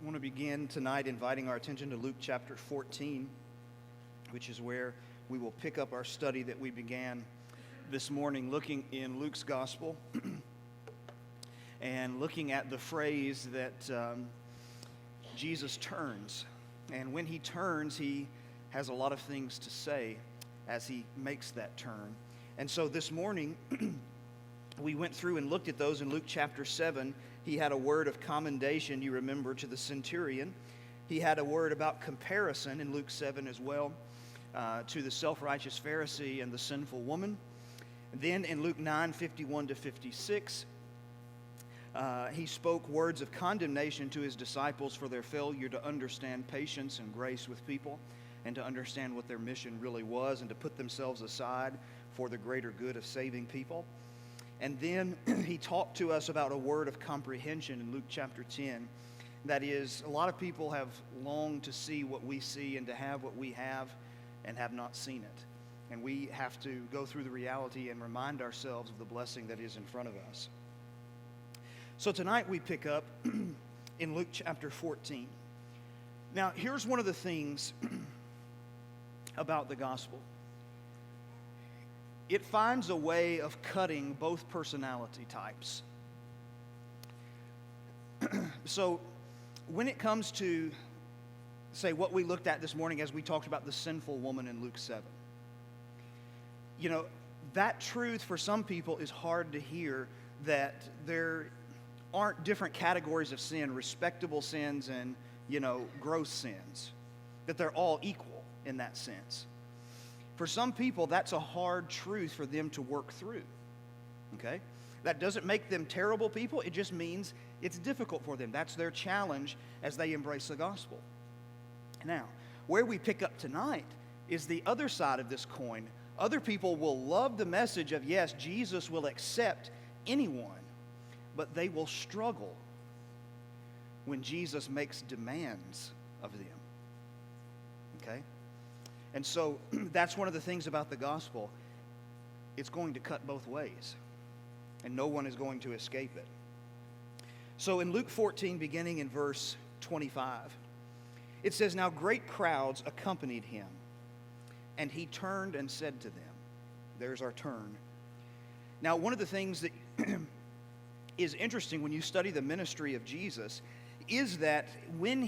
I want to begin tonight inviting our attention to Luke chapter 14, which is where we will pick up our study that we began this morning, looking in Luke's gospel and looking at the phrase that Jesus turns. And when he turns, he has a lot of things to say as he makes that turn. And so this morning, we went through and looked at those in Luke chapter 7. He had a word of commendation, you remember, to the centurion. He had a word about comparison in Luke 7 as well, to the self-righteous Pharisee and the sinful woman. Then in Luke 9, 51 to 56, he spoke words of condemnation to his disciples for their failure to understand patience and grace with people and to understand what their mission really was and to put themselves aside for the greater good of saving people. And then he talked to us about a word of comprehension in Luke chapter 10. That is, a lot of people have longed to see what we see and to have what we have and have not seen it. And we have to go through the reality and remind ourselves of the blessing that is in front of us. So tonight we pick up in Luke chapter 14. Now, here's one of the things about the gospel. It finds a way of cutting both personality types. So when it comes to, say, what we looked at this morning as we talked about the sinful woman in Luke 7, you know, that truth for some people is hard to hear, that there aren't different categories of sin, respectable sins and, gross sins, that they're all equal in that sense. For some people, that's a hard truth for them to work through, okay? That doesn't make them terrible people. It just means it's difficult for them. That's their challenge as they embrace the gospel. Now, where we pick up tonight is the other side of this coin. Other people will love the message of, yes, Jesus will accept anyone, but they will struggle when Jesus makes demands of them, okay? And so that's one of the things about the gospel. It's going to cut both ways, and no one is going to escape it. So in Luke 14, beginning in verse 25, it says, "Now great crowds accompanied him, and he turned and said to them," there's our turn. Now, one of the things that is interesting when you study the ministry of Jesus is that when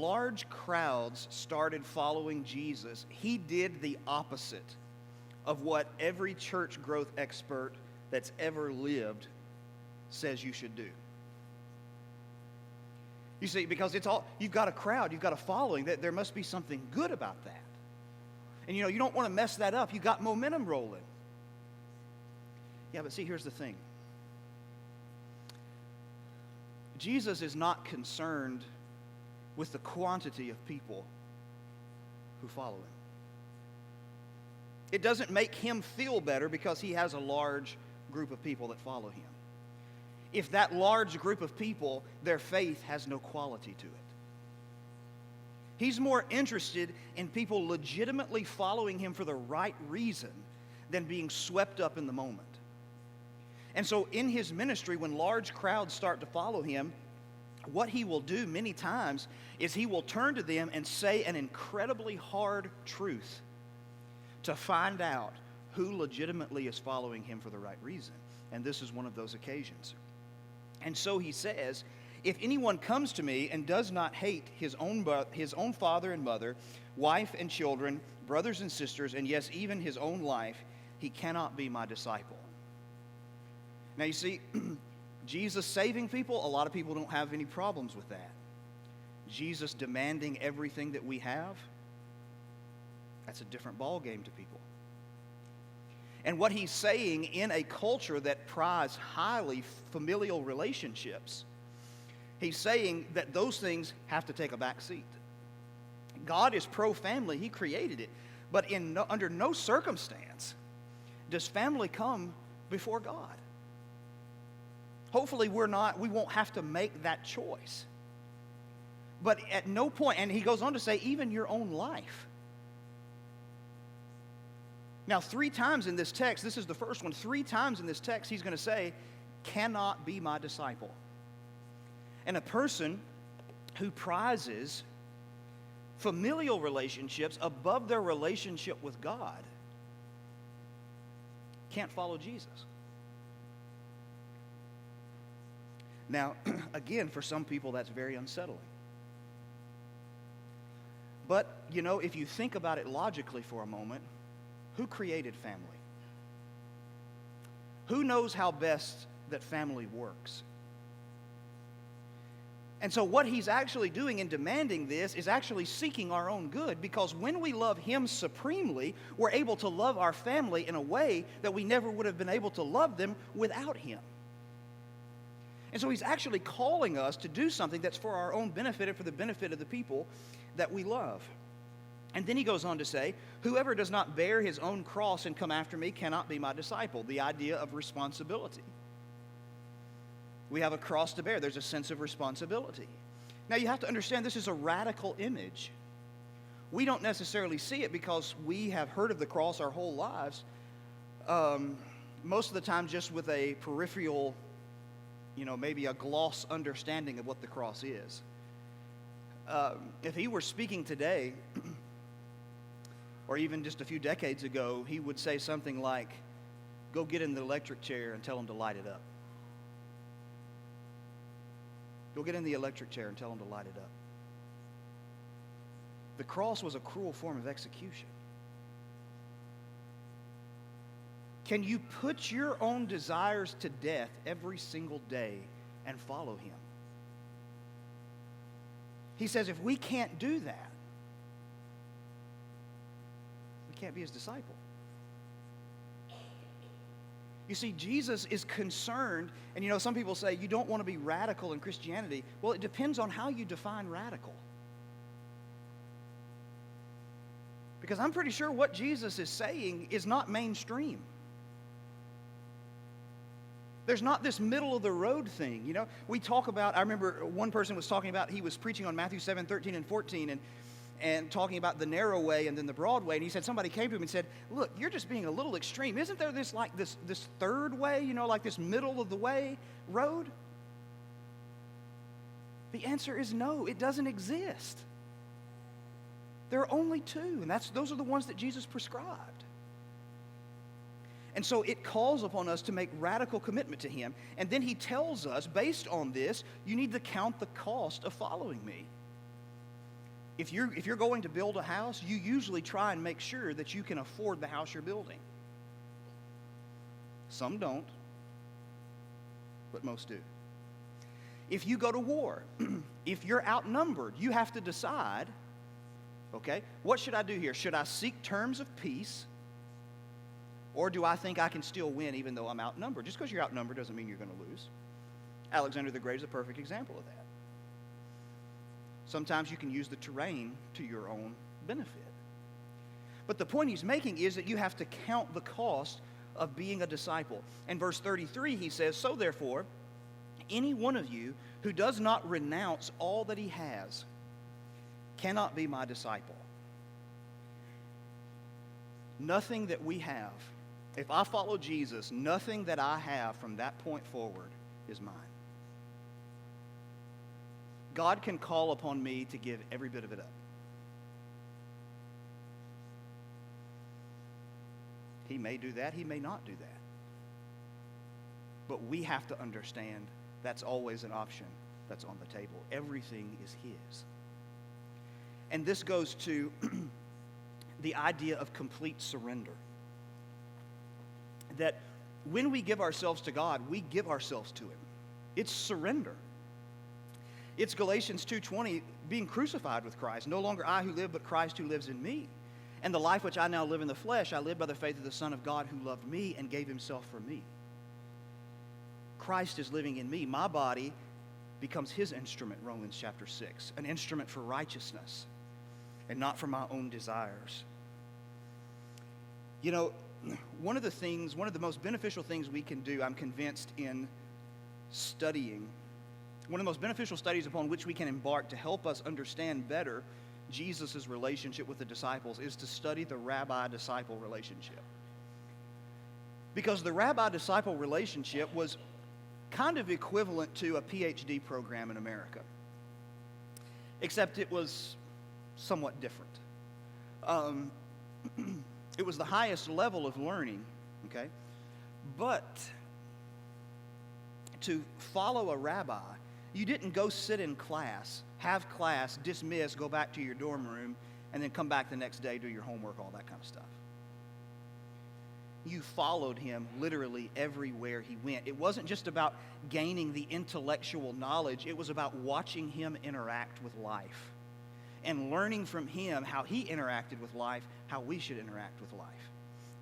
large crowds started following Jesus, he did the opposite of what every church growth expert that's ever lived says you should do. You see, because you've got a crowd, you've got a following, that there must be something good about that. And you don't want to mess that up. You got momentum rolling. Yeah, but see, here's the thing. Jesus is not concerned with the quantity of people who follow him. It doesn't make him feel better because he has a large group of people that follow him. If that large group of people, their faith has no quality to it. He's more interested in people legitimately following him for the right reason than being swept up in the moment. And so in his ministry, when large crowds start to follow him, what he will do many times is he will turn to them and say an incredibly hard truth to find out who legitimately is following him for the right reason. And this is one of those occasions. And so he says, "If anyone comes to me and does not hate his own father and mother, wife and children, brothers and sisters, and yes, even his own life, he cannot be my disciple." Now you see, Jesus saving people, a lot of people don't have any problems with that. Jesus demanding everything that we have, that's a different ballgame to people. And what he's saying in a culture that prizes highly familial relationships, he's saying that those things have to take a back seat. God is pro-family. He created it. But under no circumstance does family come before God. Hopefully we won't have to make that choice. But at no point, and he goes on to say, even your own life. Now, 3 times in this text, this is the first one, 3 times in this text, he's going to say, cannot be my disciple. And a person who prizes familial relationships above their relationship with God can't follow Jesus. Now, again, for some people, that's very unsettling. But, if you think about it logically for a moment, who created family? Who knows how best that family works? And so what he's actually doing in demanding this is actually seeking our own good, because when we love him supremely, we're able to love our family in a way that we never would have been able to love them without him. And so he's actually calling us to do something that's for our own benefit and for the benefit of the people that we love. And then he goes on to say, whoever does not bear his own cross and come after me cannot be my disciple. The idea of responsibility. We have a cross to bear. There's a sense of responsibility. Now you have to understand this is a radical image. We don't necessarily see it because we have heard of the cross our whole lives. Most of the time just with a peripheral, maybe a gloss understanding of what the cross is. If he were speaking today, or even just a few decades ago, he would say something like, go get in the electric chair and tell them to light it up. Go get in the electric chair and tell them to light it up. The cross was a cruel form of execution. Can you put your own desires to death every single day and follow him? He says if we can't do that, we can't be his disciple. You see, Jesus is concerned, and some people say you don't want to be radical in Christianity. Well, it depends on how you define radical. Because I'm pretty sure what Jesus is saying is not mainstream. There's not this middle of the road thing. We talk about, I remember one person was talking about, he was preaching on Matthew 7, 13 and 14, and talking about the narrow way and then the broad way. And he said, somebody came to him and said, look, you're just being a little extreme. Isn't there this third way, like this middle of the way road? The answer is no, it doesn't exist. There are only two, and those are the ones that Jesus prescribed. And so it calls upon us to make radical commitment to him. And then he tells us, based on this, you need to count the cost of following me. If you're going to build a house, you usually try and make sure that you can afford the house you're building. Some don't, but most do. If you go to war, if you're outnumbered, you have to decide, okay, what should I do here? Should I seek terms of peace, or do I think I can still win even though I'm outnumbered? Just because you're outnumbered doesn't mean you're going to lose. Alexander the Great is a perfect example of that. Sometimes you can use the terrain to your own benefit. But the point he's making is that you have to count the cost of being a disciple. In verse 33, he says, so therefore, any one of you who does not renounce all that he has cannot be my disciple. Nothing that we have, if I follow Jesus, nothing that I have from that point forward is mine. God can call upon me to give every bit of it up. He may do that, he may not do that. But we have to understand that's always an option that's on the table. Everything is his. And this goes to the idea of complete surrender. That when we give ourselves to God, we give ourselves to him. It's surrender. It's Galatians 2:20, being crucified with Christ. No longer I who live, but Christ who lives in me. And the life which I now live in the flesh, I live by the faith of the Son of God who loved me and gave himself for me. Christ is living in me. My body becomes his instrument, Romans chapter 6, an instrument for righteousness and not for my own desires. One of the most beneficial things we can do, I'm convinced, in studying, one of the most beneficial studies upon which we can embark to help us understand better Jesus' relationship with the disciples is to study the rabbi-disciple relationship. Because the rabbi-disciple relationship was kind of equivalent to a PhD program in America, except it was somewhat different. It was the highest level of learning, okay? But to follow a rabbi, you didn't go sit in class, have class, dismiss, go back to your dorm room, and then come back the next day, do your homework, all that kind of stuff. You followed him literally everywhere he went. It wasn't just about gaining the intellectual knowledge. It was about watching him interact with life and learning from him how he interacted with life, how we should interact with life,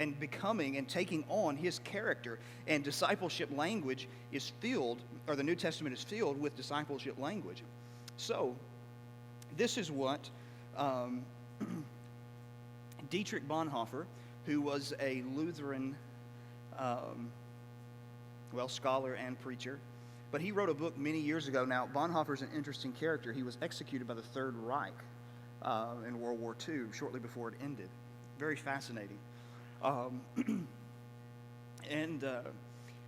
and becoming and taking on his character. And discipleship language is filled, or the New Testament is filled with discipleship language. So, this is what Dietrich Bonhoeffer, who was a Lutheran, scholar and preacher, but he wrote a book many years ago. Now, Bonhoeffer's an interesting character. He was executed by the Third Reich in World War II, shortly before it ended. Very fascinating.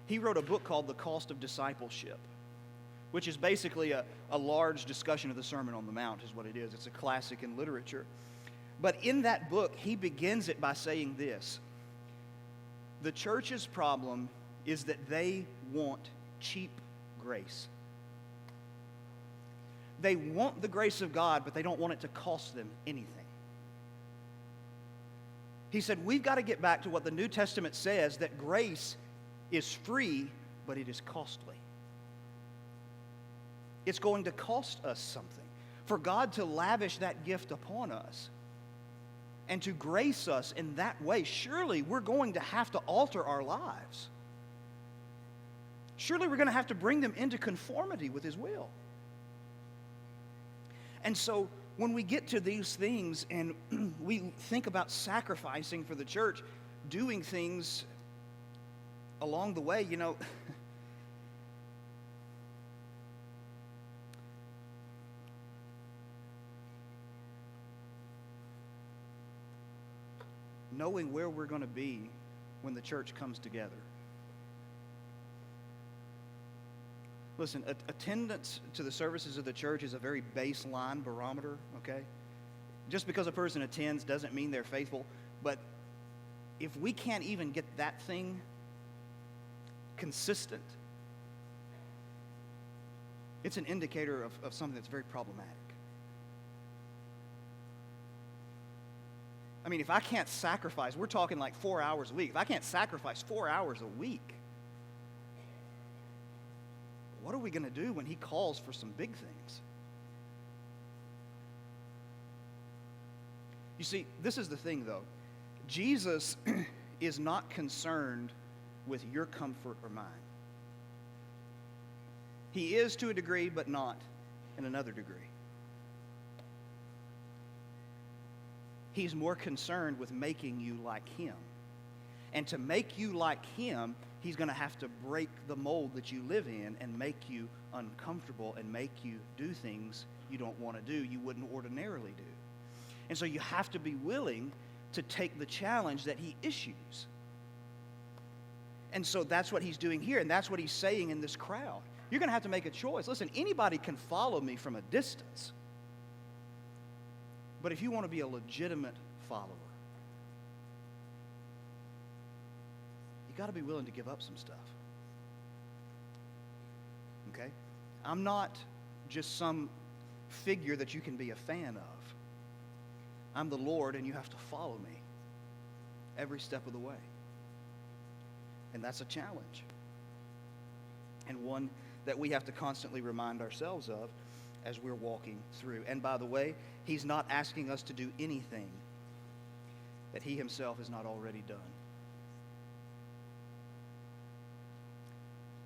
He wrote a book called The Cost of Discipleship, which is basically a large discussion of the Sermon on the Mount, is what it is. It's a classic in literature. But in that book, he begins it by saying this: the church's problem is that they want cheap grace. They want the grace of God, but they don't want it to cost them anything. He said, we've got to get back to what the New Testament says, that grace is free, but it is costly. It's going to cost us something. For God to lavish that gift upon us and to grace us in that way, surely we're going to have to alter our lives. Surely we're going to have to bring them into conformity with His will. And so when we get to these things and we think about sacrificing for the church, doing things along the way, knowing where we're going to be when the church comes together. Listen, attendance to the services of the church is a very baseline barometer, okay? Just because a person attends doesn't mean they're faithful, but if we can't even get that thing consistent, it's an indicator of something that's very problematic. I mean, if I can't sacrifice, we're talking like 4 hours a week. If I can't sacrifice 4 hours a week, what are we going to do when He calls for some big things? You see, this is the thing, though. Jesus is not concerned with your comfort or mine. He is to a degree, but not in another degree. He's more concerned with making you like Him. And to make you like Him, He's going to have to break the mold that you live in and make you uncomfortable and make you do things you don't want to do, you wouldn't ordinarily do. And so you have to be willing to take the challenge that He issues. And so that's what He's doing here, and that's what He's saying in this crowd. You're going to have to make a choice. Listen, anybody can follow me from a distance. But if you want to be a legitimate follower, you got to be willing to give up some stuff. Okay? I'm not just some figure that you can be a fan of. I'm the Lord, and you have to follow me every step of the way. And that's a challenge. And one that we have to constantly remind ourselves of as we're walking through. And by the way, He's not asking us to do anything that He Himself has not already done.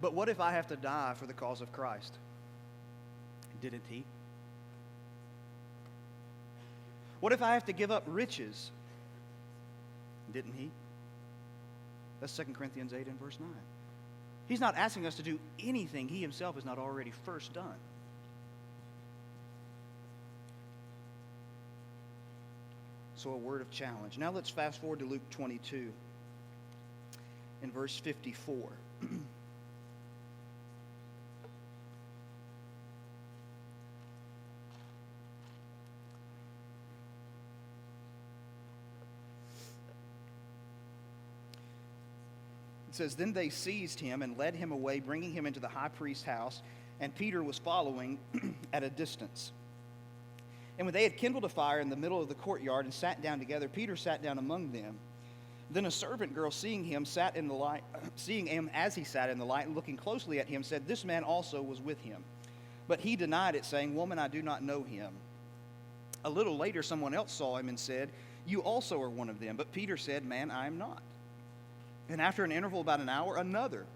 But what if I have to die for the cause of Christ? Didn't He? What if I have to give up riches? Didn't He? That's 2 Corinthians 8 and verse 9. He's not asking us to do anything He Himself has not already first done. So a word of challenge. Now let's fast forward to Luke 22 in verse 54. It says, then they seized him and led him away, bringing him into the high priest's house, and Peter was following at a distance. And when they had kindled a fire in the middle of the courtyard and sat down together, Peter sat down among them. Then a servant girl, seeing him as he sat in the light, and looking closely at him, said, this man also was with him. But he denied it, saying, woman, I do not know him. A little later, someone else saw him and said, you also are one of them. But Peter said, man, I am not. And after an interval about an hour, another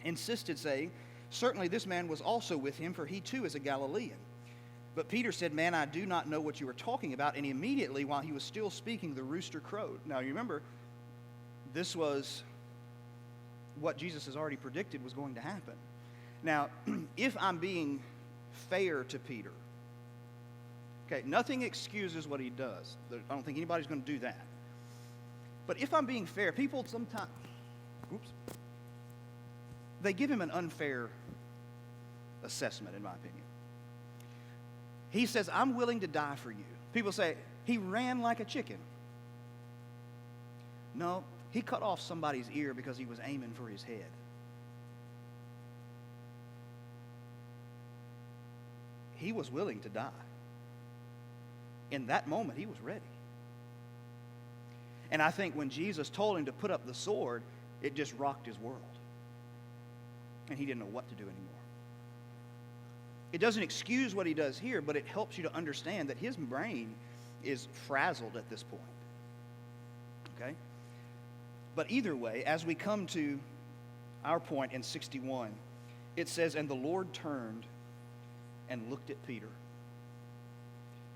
insisted, saying, certainly this man was also with him, for he too is a Galilean. But Peter said, man, I do not know what you are talking about. And immediately, while he was still speaking, the rooster crowed. Now, you remember, this was what Jesus has already predicted was going to happen. Now, if I'm being fair to Peter, okay, nothing excuses what he does. I don't think anybody's going to do that. But if I'm being fair, people sometimes, they give him an unfair assessment, in my opinion. He says, I'm willing to die for you. People say, he ran like a chicken. No, he cut off somebody's ear because he was aiming for his head. He was willing to die. In that moment, he was ready. And I think when Jesus told him to put up the sword, it just rocked his world. And he didn't know what to do anymore. It doesn't excuse what he does here, but it helps you to understand that his brain is frazzled at this point. Okay? But either way, as we come to our point in 61, it says, and the Lord turned and looked at Peter.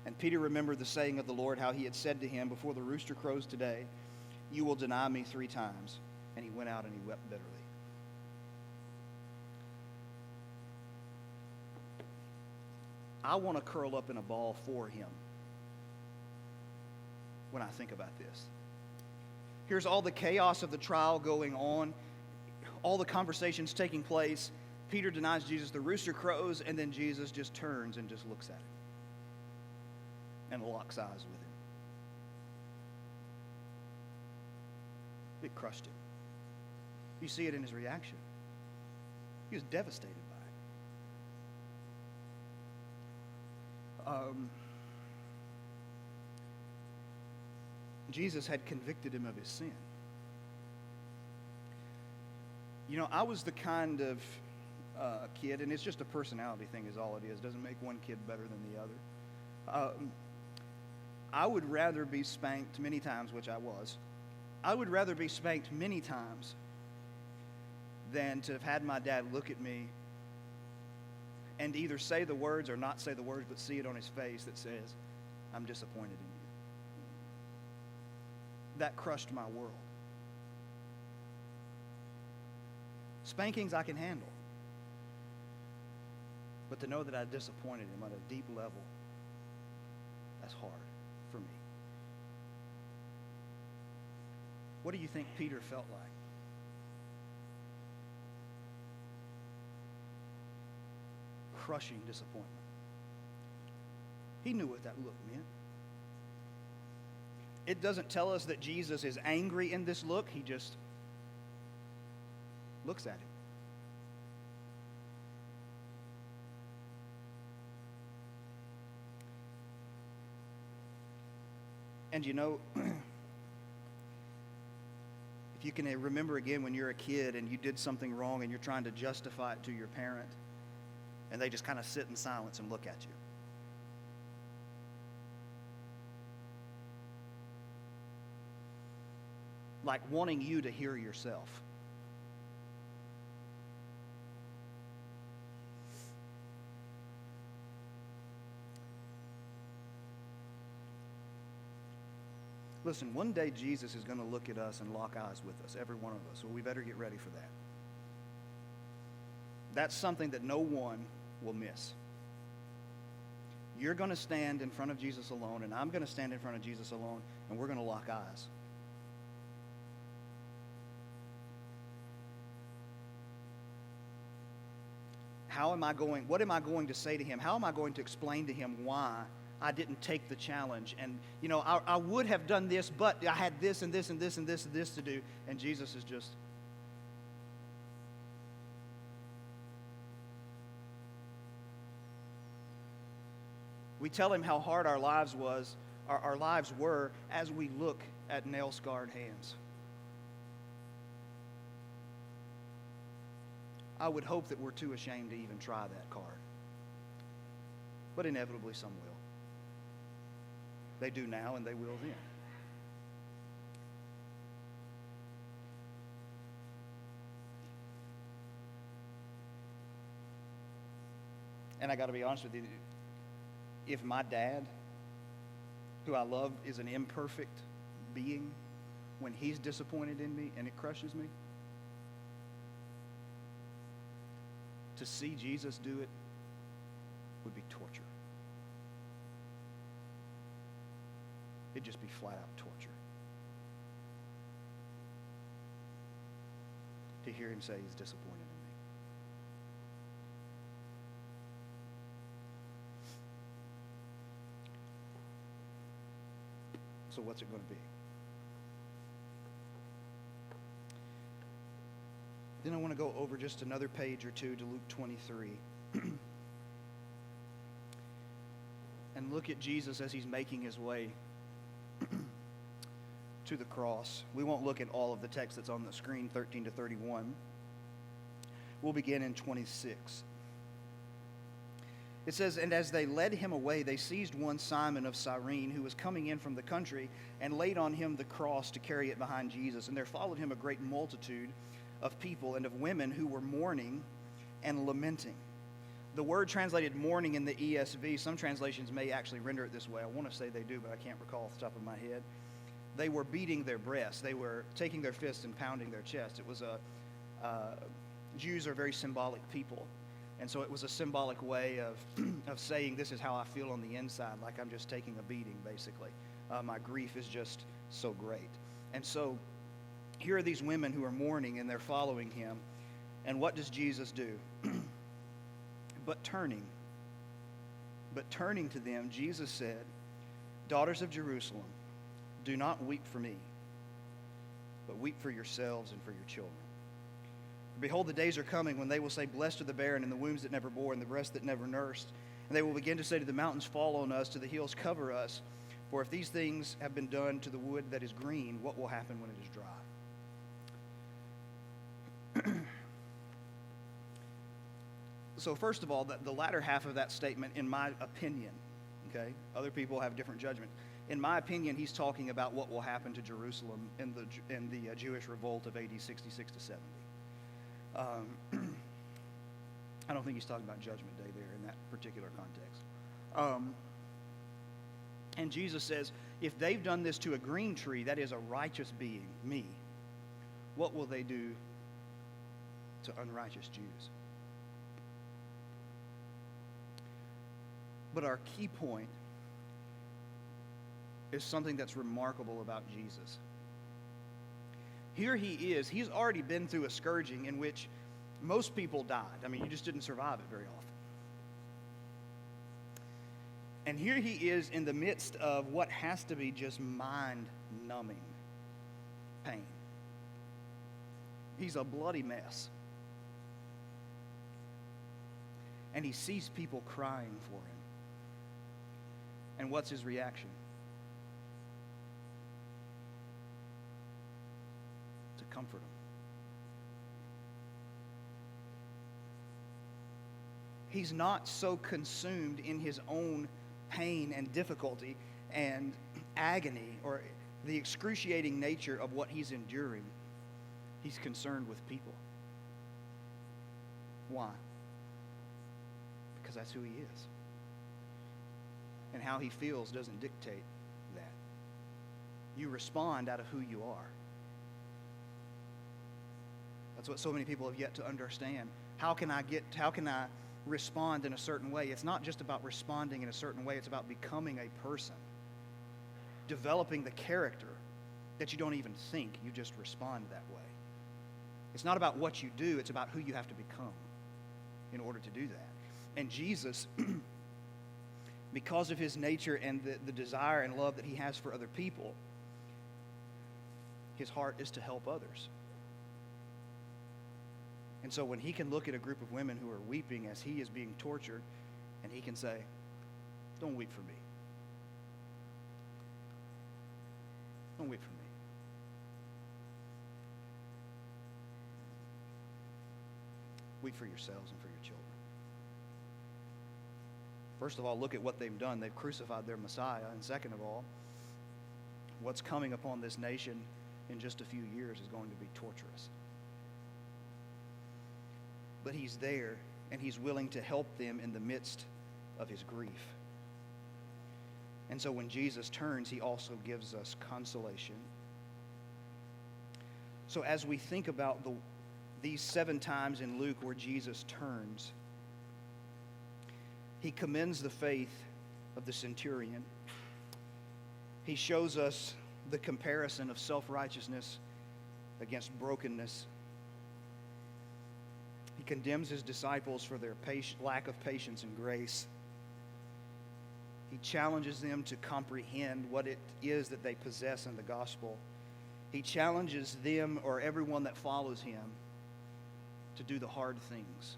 And Peter remembered the saying of the Lord, how he had said to him, before the rooster crows today, you will deny me 3 times. And he went out and he wept bitterly. I want to curl up in a ball for him when I think about this. Here's all the chaos of the trial going on, all the conversations taking place. Peter denies Jesus, the rooster crows, and then Jesus just turns and just looks at him and locks eyes with him. It crushed him. You see it in his reaction. He was devastated by it. Jesus had convicted him of his sin. You know, I was the kind of kid, and it's just a personality thing is all it is. Doesn't make one kid better than the other. I would rather be spanked many times, which I was. I would rather be spanked many times than to have had my dad look at me and either say the words or not say the words, but see it on his face that says, I'm disappointed in you. That crushed my world. Spankings I can handle. But to know that I disappointed him at a deep level, that's hard for me. What do you think Peter felt like? Crushing disappointment. He knew what that look meant. It doesn't tell us that Jesus is angry in this look. He just looks at him. And you know, if you can remember again when you're a kid and you did something wrong and you're trying to justify it to your parent, and they just kind of sit in silence and look at you. Like wanting you to hear yourself. Listen, one day Jesus is going to look at us and lock eyes with us, every one of us. So we better get ready for that. That's something that no one will miss. You're going to stand in front of Jesus alone, and I'm going to stand in front of Jesus alone, and we're going to lock eyes. What am I going to say to him? How am I going to explain to him why I didn't take the challenge? And, you know, I would have done this, but I had this and this and this and this and this to do. And Jesus is just We tell him how hard our lives were as we look at nail-scarred hands. I would hope that we're too ashamed to even try that card. But inevitably some will. They do now and they will then. And I got to be honest with you, if my dad, who I love, is an imperfect being, when he's disappointed in me and it crushes me, to see Jesus do it would be torture. It'd just be flat out torture. To hear him say he's disappointed in me. So what's it going to be? Then I want to go over just another page or two to Luke 23 and look at Jesus as he's making his way to the cross. We won't look at all of the text that's on the screen, 13 to 31. We'll begin in 26. It says, "And as they led him away, they seized one Simon of Cyrene, who was coming in from the country, and laid on him the cross to carry it behind Jesus. And there followed him a great multitude of people and of women who were mourning and lamenting." The word translated mourning in the ESV, some translations may actually render it this way. I want to say they do, but I can't recall off the top of my head. They were beating their breasts. They were taking their fists and pounding their chest. It was Jews are very symbolic people. And so it was a symbolic way of saying, this is how I feel on the inside, like I'm just taking a beating, basically. My grief is just so great. And so here are these women who are mourning, and they're following him. And what does Jesus do? But turning to them, Jesus said, "Daughters of Jerusalem, do not weep for me, but weep for yourselves and for your children. Behold, the days are coming when they will say, blessed are the barren and the wombs that never bore and the breasts that never nursed. And they will begin to say to the mountains, fall on us, to the hills, cover us. For if these things have been done to the wood that is green, what will happen when it is dry?" So first of all, the latter half of that statement, in my opinion, okay, other people have different judgment. In my opinion, he's talking about what will happen to Jerusalem in the Jewish revolt of AD 66 to 70. I don't think he's talking about Judgment Day there in that particular context. And Jesus says, if they've done this to a green tree, that is a righteous being, me, what will they do to unrighteous Jews? But our key point is something that's remarkable about Jesus. Here he is. He's already been through a scourging in which most people died. I mean, you just didn't survive it very often. And here he is in the midst of what has to be just mind-numbing pain. He's a bloody mess. And he sees people crying for him. And what's his reaction? To comfort him. He's not so consumed in his own pain and difficulty and agony or the excruciating nature of what he's enduring. He's concerned with people. Why? Because that's who he is. And how he feels doesn't dictate that. You respond out of who you are. That's what so many people have yet to understand. How can I respond in a certain way? It's not just about responding in a certain way, it's about becoming a person. Developing the character that you don't even think, you just respond that way. It's not about what you do, it's about who you have to become in order to do that. And Jesus, because of his nature and the desire and love that he has for other people, his heart is to help others. And so when he can look at a group of women who are weeping as he is being tortured, and he can say, Don't weep for me. Don't weep for me. Weep for yourselves and for your children. First of all, look at what they've done. They've crucified their Messiah. And second of all, what's coming upon this nation in just a few years is going to be torturous. But he's there, and he's willing to help them in the midst of his grief. And so when Jesus turns, he also gives us consolation. So as we think about these 7 times in Luke where Jesus turns, he commends the faith of the centurion. He shows us the comparison of self-righteousness against brokenness. He condemns his disciples for their lack of patience and grace. He challenges them to comprehend what it is that they possess in the gospel. He challenges them, or everyone that follows him, to do the hard things.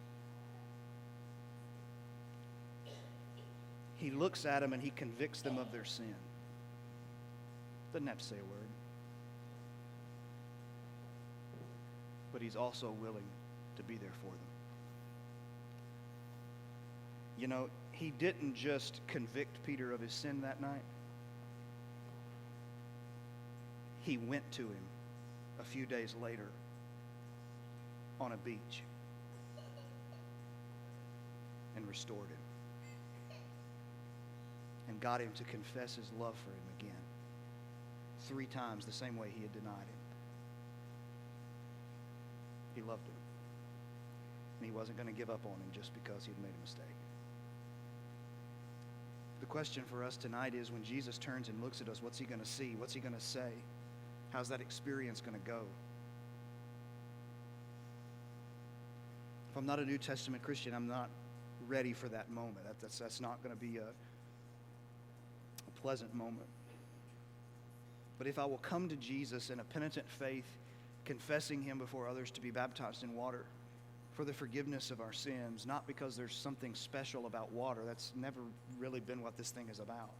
He looks at them and he convicts them of their sin. Doesn't have to say a word. But he's also willing to be there for them. You know, he didn't just convict Peter of his sin that night. He went to him a few days later on a beach and restored him and got him to confess his love for him again 3 times, the same way he had denied him. He loved him, and he wasn't going to give up on him just because he had made a mistake. The question for us tonight is, when Jesus turns and looks at us, what's he going to see? What's he going to say? How's that experience going to go? If I'm not a New Testament Christian, I'm not ready for that moment. That's not going to be a pleasant moment. But if I will come to Jesus in a penitent faith, confessing him before others to be baptized in water for the forgiveness of our sins, not because there's something special about water. That's never really been what this thing is about.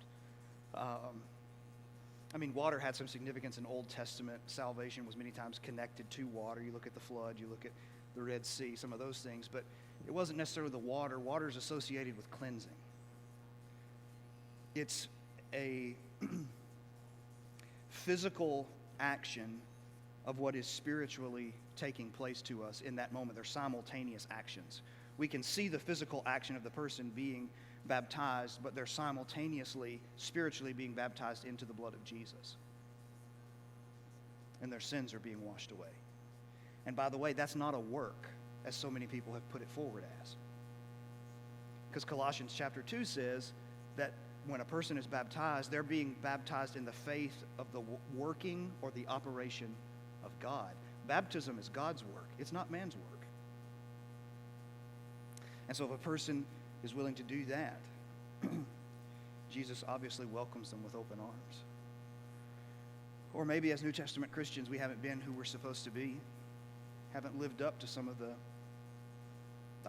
Water had some significance in Old Testament. Salvation was many times connected to water. You look at the flood, you look at the Red Sea, some of those things. But it wasn't necessarily the water. Water is associated with cleansing. It's a physical action of what is spiritually taking place to us in that moment. They're simultaneous actions. We can see the physical action of the person being baptized, but they're simultaneously, spiritually being baptized into the blood of Jesus. And their sins are being washed away. And by the way, that's not a work, as so many people have put it forward as. Because Colossians chapter 2 says that when a person is baptized, they're being baptized in the faith of the working or the operation of God. Baptism is God's work. It's not man's work. And so if a person is willing to do that, Jesus obviously welcomes them with open arms. Or maybe as New Testament Christians, we haven't been who we're supposed to be, haven't lived up to some of the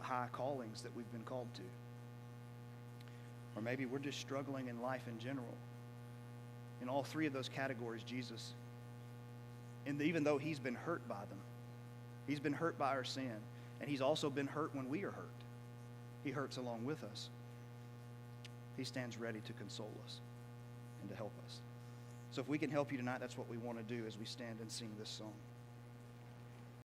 high callings that we've been called to. Or maybe we're just struggling in life in general. In all 3 of those categories, Jesus, and even though he's been hurt by them, he's been hurt by our sin, and he's also been hurt when we are hurt. He hurts along with us. He stands ready to console us and to help us. So if we can help you tonight, that's what we want to do as we stand and sing this song.